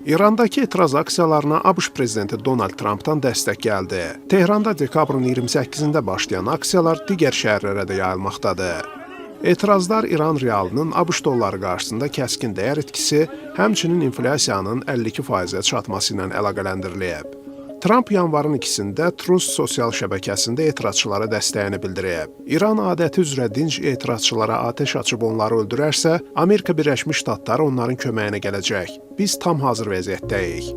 İrandakı etiraz aksiyalarına ABŞ prezidenti Donald Trampdan dəstək gəldi. Tehranda dekabrın 28-də başlayan aksiyalar digər şəhərlərə də yayılmaqdadır. Etirazlar İran realının ABŞ dolları qarşısında kəskin dəyər itkisi, həmçinin inflyasiyanın 52%-ə çatması ilə əlaqələndirilib. Trump yanvarın 2-də Truth sosial şəbəkəsində etirazçılara dəstəyini bildirib. İran adəti üzrə dinc etirazçılara atəş açıb onları öldürərsə, Amerika Birləşmiş Ştatları onların köməyinə gələcək. Biz tam hazır vəziyyətdəyik.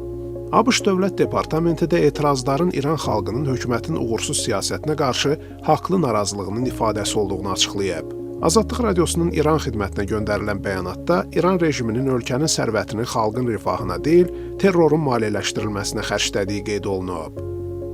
ABŞ Dövlət Departamenti də etirazların İran xalqının hökumətin uğursuz siyasətinə qarşı haqlı narazılığının ifadəsi olduğunu açıqlayıb. Azadlıq Radiosunun İran xidmətinə göndərilən bəyanatda İran rejiminin ölkənin sərvətini xalqın rifahına deyil, terrorun maliyyələşdirilməsinə xərclədiyi qeyd olunub.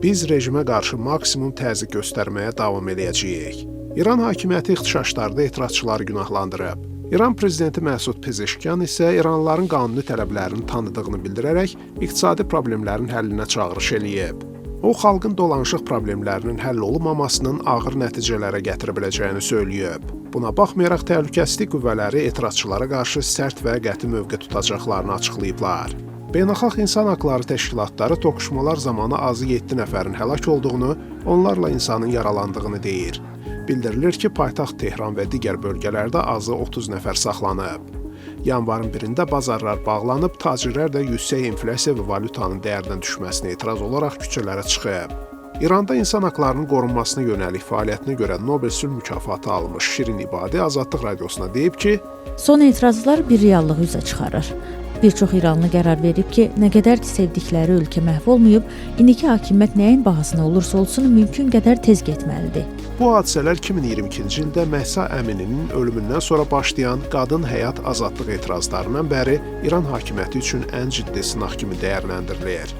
Biz rejimə qarşı maksimum təzyiq göstərməyə davam edəcəyik. İran hakimiyyəti ixtişaşlarda etirazçıları günahlandırıb. İran prezidenti Məsud Pezeşkan isə İranlıların qanuni tələblərini tanıdığını bildirərək iqtisadi problemlərin həllinə çağırış eləyib. O, xalqın dolanışıq problemlərinin həll olunmamasının ağır nəticələrə gətirə biləcəyini söyləyib. Buna baxmayaraq təhlükəsizlik qüvvələri etirazçılara qarşı sərt və qəti mövqe tutacaqlarını açıqlayıblar. Beynəlxalq İnsan Haqları Təşkilatları toqquşmalar zamanı azı 7 nəfərin həlak olduğunu, onlarla insanın yaralandığını deyir. Bildirilir ki, paytaxt Tehran və digər bölgələrdə azı 30 nəfər saxlanıb. Yanvarın 1-də bazarlar bağlanıb, tacirlər də yüksək inflyasiya və valyutanın dəyərdən düşməsinə etiraz olaraq küçələrə çıxıb. İranda insan haqlarının qorunmasına yönəlik fəaliyyətinə görə Nobel sülh mükafatı almış Şirin İbadi Azadlıq Radiosuna deyib ki, son etirazlar bir reallığı üzə çıxarır. Bir çox İranlı qərar verib ki, nə qədər ki sevdikləri ölkə məhv olmayıb, indiki hakimiyyət nəyin bahasına olursa olsun mümkün qədər tez getməlidir. Bu hadisələr 2022-ci ildə Məhsa Əmininin ölümündən sonra başlayan qadın həyat azadlıq etirazlarından bəri İran hakimiyyəti üçün ən ciddi sınaq kimi dəyərləndirilir.